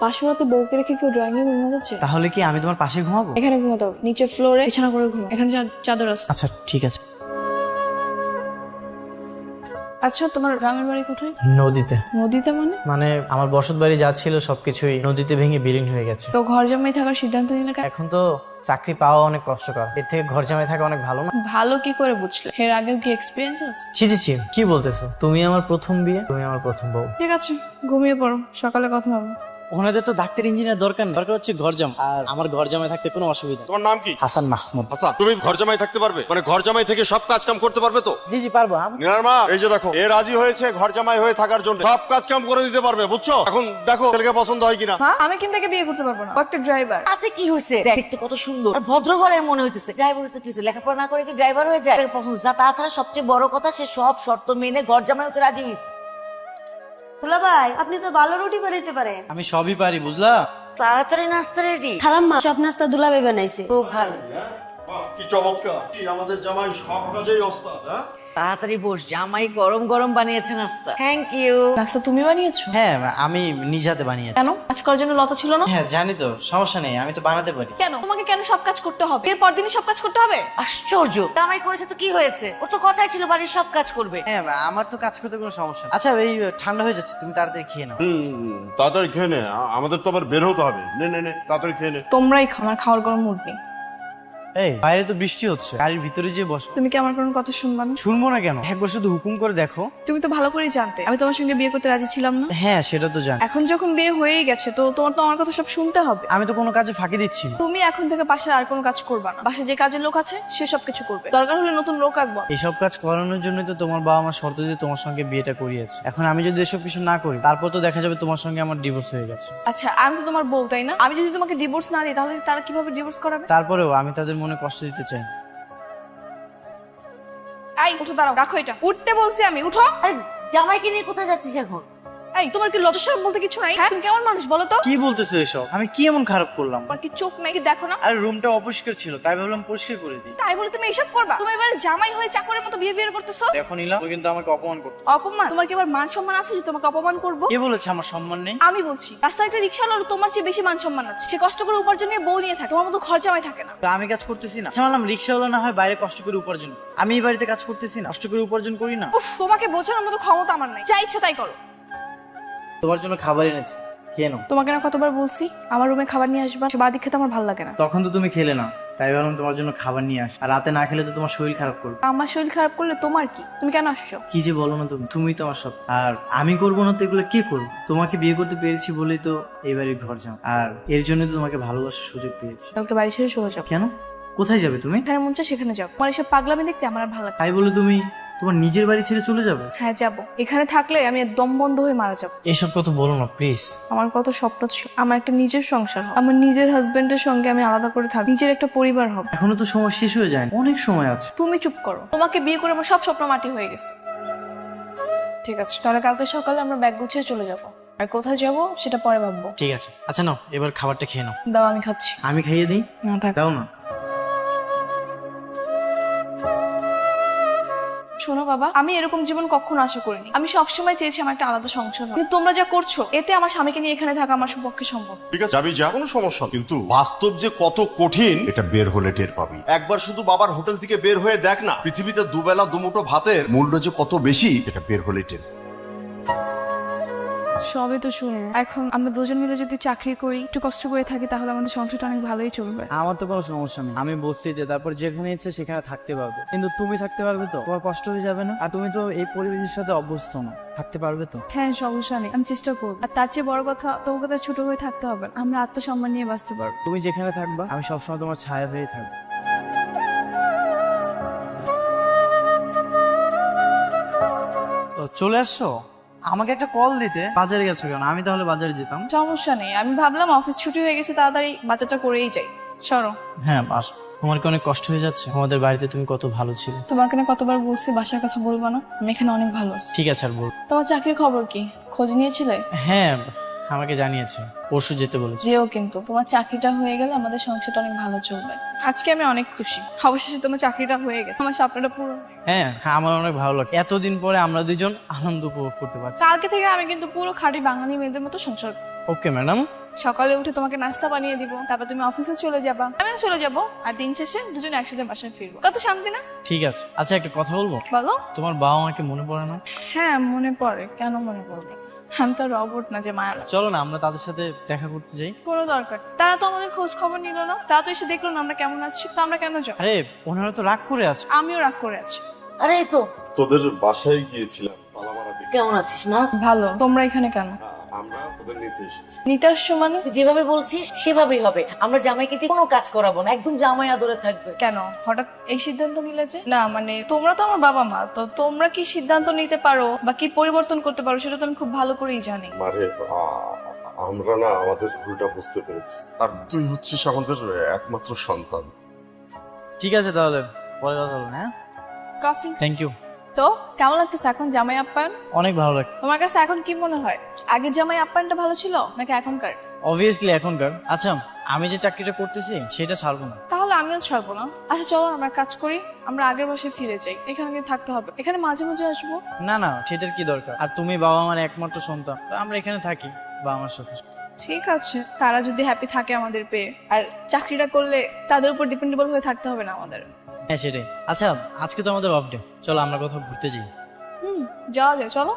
পাশেরাতে বউকে রেখে কেউ ড্রয়িং রুমে ঘুমাচ্ছে? তাহলে কি আমি তোমার পাশে ঘুমাবো? এখানে ঘুমাতে হবে, নিচে ফ্লোরে বিছানা করে ঘুমো, এখানে চাদর আছে। আচ্ছা ঠিক আছে। আচ্ছা, তোমার গ্রামের বাড়ি কোথায়? নদীতে। নদীতে মানে? মানে আমার বসত বাড়ি যা ছিল সবকিছুই নদীতে ভেঙে বিলীন হয়ে গেছে। তো ঘর জামাই থাকার সিদ্ধান্ত নিলে কেন? এখন তো চাকরি পাওয়া অনেক কষ্টকর, এর থেকে ঘর জামাই থাকা অনেক ভালো না? ভালো কি করে বুঝলে? এর আগে কি এক্সপিরিয়েন্স আছে? ছি ছি ছি, কি বলতেছো? তুমি আমার প্রথম বিয়ে, তুমি আমার প্রথম বউ। ঠিক আছে, ঘুমিয়ে পড়ো, সকালে কথা হবে। ওনাদের তো ডাক্তার ইঞ্জিনিয়ার দরকার নেই, দরকার হচ্ছে ঘর জামাই। আর আমার ঘর জামাই থাকতে কোনো অসুবিধা নেই। তোমার নাম কি? হাসান মাহমুদ। হাসান, তুমি ঘর জামাই থাকতে পারবে? মানে ঘর জামাই থেকে সব কাজ কাম করতে পারবে তো? জি জি পারবো। নীলার মা, এই যে দেখো, এ রাজি হয়েছে ঘর জামাই হয়ে থাকার জন্য, সব কাজ কাম করে দিতে পারবে, বুঝছো? এখন দেখো ছেলেকে পছন্দ হয় কিনা। মা, আমি কিন্তু একে বিয়ে করতে পারবো না, ও একটা ড্রাইভার। তাতে কি হয়েছে? দেখতে কত সুন্দর আর ভদ্র ঘরের মনে হইতেছে। ড্রাইভার হচ্ছে কি হয়েছে? লেখাপড়া না করে কি ড্রাইভার হয়ে যায়? তাকে পছন্দ হয়েছে। আর তাছাড়া সবচেয়ে বড় কথা, সে সব শর্ত মেনে ঘর জামাই হতে রাজি হয়েছে। দুলা ভাই, আপনি তো ভালো রুটি বানাইতে পারেন। আমি সবই পারি, বুঝলা? তাড়াতাড়ি নাস্তা রেডি। খালাম্মা, সব নাস্তা দুলা ভাই বানাইছে, খুব ভালো। বাহ, কি চমৎকার! আমাদের জামাই সব কাজেই ওস্তাদ। হ্যাঁ, তাড়াতাড়ি বস, জামাই গরম গরম বানিয়েছে নাস্তা। Thank you. নাস্তা তুমি বানিয়েছো? হ্যাঁ আমি নিজ হাতে বানিয়েছি। কেন? কাজ করার জন্য লতা ছিল না? হ্যাঁ জানি তো, সমস্যা নেই, আমি তো বানাতে পারি। কেন তোমাকে কেন সব কাজ করতে হবে? এর পর দিনই সব কাজ করতে হবে? আশ্চর্য, জামাই করেছে তো কি হয়েছে? ওর তো কথাই ছিল বাড়ির সব কাজ করবে। হ্যাঁ আমার তো কাজ করতে কোনো সমস্যা নেই। আচ্ছা এই ঠান্ডা হয়ে যাচ্ছে, তুমি তাড়াতাড়ি খেয়ে নাও। তাড়াতাড়ি খেয়ে নে, আমাদের তো আবার বের হতে হবে। নে নে নে, তাড়াতাড়ি খেয়ে নে। তোমরাই খাও, আমার খাওয়ার কোনো মুড নেই। এই বাইরে তো বৃষ্টি হচ্ছে, গাড়ির ভিতরে যে বসো। তুমি কি আমার কোনো কথা শুনবা না? শুনবো না কেন? একবার শুধু হুকুম করে দেখো। তুমি তো ভালো করেই জানতে আমি তোমার সঙ্গে বিয়ে করতে রাজি ছিলাম না। হ্যাঁ সেটা তো জানি। এখন যখন বিয়ে হয়েই গেছে, তো তোমার তো আমার কথা সব শুনতে হবে। আমি তো কোনো কাজে ফাঁকি দিচ্ছি না। তুমি এখন থেকে বাসায় আর কোনো কাজ করবা না। বাসায় যে কাজের লোক আছে সে সব কিছু করবে, দরকার হলে নতুন লোক রাখবো। এইসব কাজ করানোর জন্য তো তোমার বাবা আমার শর্ত দিয়ে তোমার সঙ্গে বিয়েটা করিয়েছে। এখন আমি যদি এসব কিছু না করি, তারপর তো দেখা যাবে তোমার সঙ্গে আমার ডিভোর্স হয়ে গেছে। আচ্ছা, আমি তো তোমার বউ, তাই না? আমি যদি তোমাকে ডিভোর্স না দিই, তাহলে তারা কিভাবে ডিভোর্স করাবে? তারপরেও আমি তাদের মনে কষ্ট দিতে চাই না। এই উঠো, দাঁড়াও, রাখো এটা। উঠতে বলছি আমি, উঠো। আরে জামাইকে নিয়ে কোথায় যাচ্ছিস এখন? এই, তোমার কি লজ্জা শরম বলতে কিছু নাই? হ্যাঁ, তুমি কেমন মানুষ বলো তো? কি বলতেছো এসব? আমি কি এমন খারাপ করলাম? তোমার কি চোখ নাই? কি দেখো না? আর রুমটা অপরিষ্কার ছিল, তাই ভাবলাম পরিষ্কার করে দিই। তাই বলে তুমি এইসব করবা? তুমি এবারে জামাই হয়ে চাকরের মতো বিহেভিয়ার করতেছো। দেখো নিলাম, ও কিন্তু আমাকে অপমান করতো। অপমান? তোমার কি আবার মান সম্মান আছে যে তোমাকে অপমান করবো? কে বলেছে আমার সম্মান নেই? আমি বলছি, রাস্তায় একটা রিক্সাওয়ালার তোমার চেয়ে বেশি মান সম্মান আছে। সে কষ্ট করে উপার্জন নিয়ে বউ নিয়ে থাকে, তোমার মতো ঘর জামাই থাকে না। তা আমি কাজ করতেছি না? জানলাম রিক্সাওয়ালা না হয় বাইরে কষ্ট করে উপার্জন, আমি এই বাড়িতে কাজ করতেছি না, কষ্ট করে উপার্জন করি না? উফ, তোমাকে বোঝানোর মতো ক্ষমতা আমার নাই। যা ইচ্ছা তাই করো। তোমার জন্য খাবার এনেছি, খেয়ে নাও। তোমাকে না কতবার বলছি আমার রুমে খাবার নিয়ে আসবা? সে বাদি খেতে আমার ভালো লাগে না। তখন তো তুমি খেলে না, তাই ভাবলাম তোমার জন্য খাবার নিয়ে আস। আর রাতে না খেলে তো তোমার শরীর খারাপ করবে। আমার শরীর খারাপ করলে তোমার কি? তুমি কেন আসছো? কি যে বলো না তুমি, তুমিই তো আমার সব। আর আমি করবো না তো এগুলো কে করবো? তোমাকে বিয়ে করতে পেরেছি বলেই তো এই বাড়ির ঘর যাও, আর এর জন্য তো তোমাকে ভালোবাসার সুযোগ পেয়েছি। কালকে বাড়ি ছেড়ে চলে যাও। কেন? কোথায় যাবে তুমি? এখানে মন চায় সেখানে যাও। তোমার এসব পাগলামি দেখতে আমার আর ভালো লাগে না। তাই বলে তুমি তোমার নিজের বাড়ি ছেড়ে চলে যাবে? হ্যাঁ যাবো। এখানে থাকলে আমি দম বন্ধ হয়ে মারা যাবো। এসব কথা বলো না প্লিজ। আমার কত স্বপ্ন ছিল, আমার একটা নিজের সংসার হবে, আমার নিজের হাজবেন্ডের সঙ্গে আমি আলাদা করে থাকবো, নিজের একটা পরিবার হবে। এখনো তো সময় শেষ হয়ে যায়, অনেক সময় আছে। তুমি চুপ করো। তোমাকে বিয়ে করে আমার সব স্বপ্ন মাটি হয়ে গেছে। ঠিক আছে, তাহলে কালকে সকালে আমরা ব্যাগ গুছিয়ে চলে যাব। আর কোথায় যাব সেটা পরে ভাববো। ঠিক আছে, আচ্ছা নাও এবার খাবারটা খেয়ে নাও। দাও, আমি খাচ্ছি। আমি খাইয়ে দিই? না থাক। দাও না। শোনো বাবা, আমি এরকম জীবন কখনো আশা করিনি। আমি সবসময় চেয়েছি আমার একটা আলাদা সংসার হবে। কিন্তু তোমরা যা করছো, এতে আমার স্বামীকে নিয়ে এখানে থাকা আমার পক্ষে সম্ভব। ঠিক আছে, যাবি যা, কোনো সমস্যা না। কিন্তু বাস্তব যে কত কঠিন এটা বের হলে টের পাবি। একবার শুধু বাবার হোটেল থেকে বের হয়ে দেখ না, পৃথিবীতে দুবেলা দুমুঠো ভাতের মূল্য যে কত বেশি এটা বের হলে টের। সবে তো শুনো, এখন আমরা দুজন মিলে যদি চাকরি করি, একটু কষ্ট করে থাকি, তাহলে আমাদের সংসারটা অনেক ভালোই চলবে। আমার তো কোনো সমস্যা নেই, আমি বলছি যে তারপর যেখানে ইচ্ছে সেখানে থাকতে পারবে। কিন্তু তুমি থাকতে পারবে তো? তোমার কষ্ট হয়ে যাবে না? আর তুমি তো এই পরিবেশের সাথে অভ্যস্ত না, থাকতে পারবে তো? হ্যাঁ, সমস্যা নেই, আমি চেষ্টা করবো। আর তার চেয়ে বড় কথা, তোমাকে তো ছোট হয়ে থাকতে হবে না। আমরা আত্মসম্মান নিয়ে বাঁচতে পারবো। তুমি যেখানে থাকবা আমি সবসময় তোমার ছায়া হয়ে থাকবো। চলে আসছো? আমাকে একটা কল দিতে। বাজারে গেছো কেন? আমি তাহলে বাজারে যেতাম। সমস্যা নেই, আমি ভাবলাম অফিস ছুটি হয়ে গেছে, তাড়াতাড়ি বাজারটা করেই যাই। সরো। হ্যাঁ আসো। তোমার কি অনেক কষ্ট হয়ে যাচ্ছে? আমাদের বাড়িতে তুমি কত ভালো ছিলে। তোমাকে না কতবার বলছি বাসার কথা বলবো না, আমি এখানে অনেক ভালো আছি। ঠিক আছে আর বল। তোমার চাকরির খবর কি? খোঁজ নিয়েছিলে? হ্যাঁ আমাকে জানিয়েছে, পরশু যেতে বলেছে। যেও, কিন্তু তোমার চাকরিটা হয়ে গেলে আমাদের সংসারটা অনেক ভালো চলবে। আজকে আমি অনেক খুশি, অবশেষে তোমার চাকরিটা হয়ে গেছে, আমার স্বপ্নটা পুরো। হ্যাঁ আমার অনেক ভালো লাগে, এতদিন পরে আমরা দুজন আনন্দ উপভোগ করতে পারছি। কালকে থেকে আমি কিন্তু পুরো খাঁটি বাঙালি মেয়েদের মতো সংসার করব। ওকে ম্যাডাম, সকালে উঠে তোমাকে নাস্তা বানিয়ে দিব, তারপর তুমি অফিসে চলে যাবা, আমিও চলে যাব, আর দিন শেষে দুজনে একসাথে বাসায় ফিরবো। কত শান্তি না? ঠিক আছে। আচ্ছা একটা কথা বলবো? বলো। তোমার বাবা মাকে মনে পড়ে না? হ্যাঁ মনে পড়ে, কেন মনে পড়বে? আমি তো রবট না যে মায়া লাগে। চলো না আমরা তাদের সাথে দেখা করতে যাই। কোনো দরকার নেই। তারা তো আমাদের খোঁজ খবর নিল না, তারা তো এসে দেখলো না আমরা কেমন আছি, তো আমরা কেন যাবো? আরে ওনারা তো রাগ করে আছে। আমিও রাগ করে আছি। আরে এই তো তোদের বাসায় গিয়েছিলাম তালামারা দিকে। কেমন আছিস মা? ভালো। তোমরা এখানে কেন? আমরা ওদের নিতে এসেছি। নিতে আসছো মানে? তুই যেভাবে বলছিস সেভাবেই হবে। আমরা জামাইকে দিয়ে কোনো কাজ করাবো না, একদম জামাই আদরে থাকবে। কেন হঠাৎ এই সিদ্ধান্ত নিলে যে? না মানে তোমরা তো আমার বাবা মা, তো তোমরা কি সিদ্ধান্ত নিতে পারো বা কি পরিবর্তন করতে পারো সেটা তো আমি খুব ভালো করেই জানি। মারে আমরা না আমাদের ভুলটা বুঝতে পেরেছি, আর তুই হচ্ছিস আমাদের একমাত্র সন্তান। ঠিক আছে তাহলে পরে কথা বলবো। হ্যাঁ কফি। Thank you. তো কেমন লাগতেছে এখন জামাই আপ্যায়ন? অনেক ভালো লাগছে। তোমার কাছে এখন কি মনে হয়, আগের জামাই আপ্যায়নটা ভালো ছিল নাকি এখনকার? অবভিয়াসলি এখনকার। আচ্ছা আমি যে চাকরিটা করতেছি সেটা ছাড়বো না। তাহলে আমিও ছাড়বো না। আচ্ছা চলো আমরা কাজ করি, আমরা আগের বাসায় ফিরে যাই। এখানে কিন্তু থাকতে হবে, এখানে মাঝে মাঝে আসবো। না না সেটার কি দরকার, আর তুমি বাবা মার একমাত্র সন্তান, তো আমরা এখানে থাকি বাবা মার সাথে। ঠিক আছে, তারা যদি হ্যাপি থাকে আমাদের পেয়ে, আর চাকরিটা করলে তাদের উপর ডিপেন্ডেবল হয়ে থাকতে হবে না আমাদের। হ্যাঁ সেটাই। আচ্ছা আজকে তো আমাদের অফ ডে, চলো আমরা কোথাও ঘুরতে যাই। যাওয়া যায়, চলো।